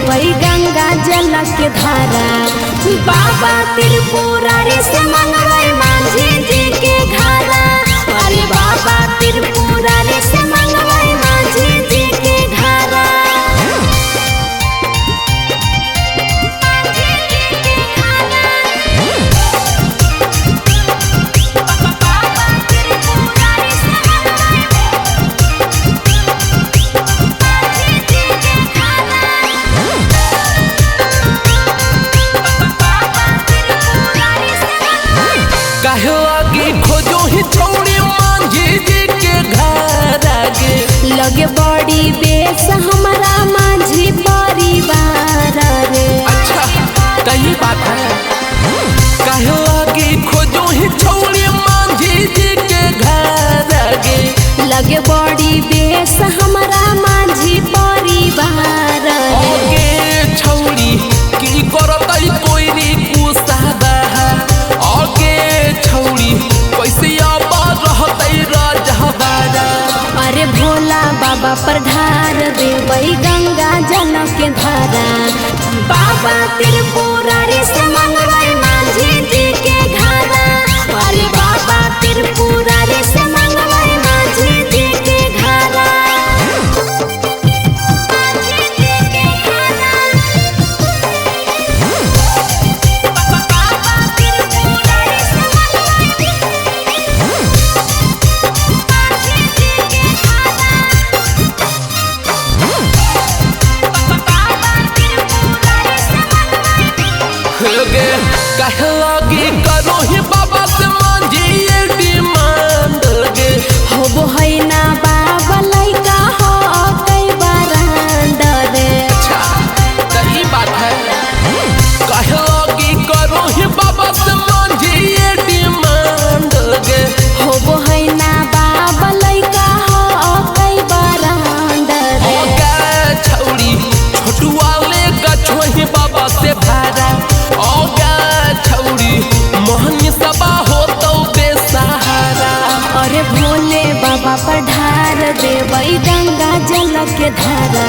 देवई गंगा जल के धारा। बाबा त्रिपुरारी से मंगवाई माझी जी के घारा। अरे बाबा त्रिपुरारी से मंगवाई माझी जी के घारा। खोजो ही छोड़ी माझी जी के घर आगे। लगे बड़ी बेस हमारा माझी परिवार रे। अच्छा कही बात है। कहो आगे खोजो ही छोड़ी माझी जी के घर आगे। लगे बड़ी बेस हमारा माझी परिवार रे। छोड़ी की करतई कोई री कुसादा। आगे छोड़ी कैसे आबाद रहतई राजहबारा। अरे भोला बाबा पर ढार देवई गंगा जल के धारा। बाबा त्रिपुरारी से मंगवाई माझी जी के घारा। अरे बाबा त्रिपुरारी से मंगवाई माझी जी के घारा। कहलागी करो ही बाबा से माझी ये डिमांड गे। हो है ना बाबा लइका हो कई बारांड रे। अच्छा सही बात है। कहलागी करो ही बाबा से माझी ये डिमांड गे। हो है ना बाबा लइका हो कई बारांड रे। ओगा छौड़ी छोटुआ ले गछोही बाबा से भारा। मोहनी सबा हो तो बेसहारा। अरे भोले बाबा पर ढार देवई गंगा जल के धारा।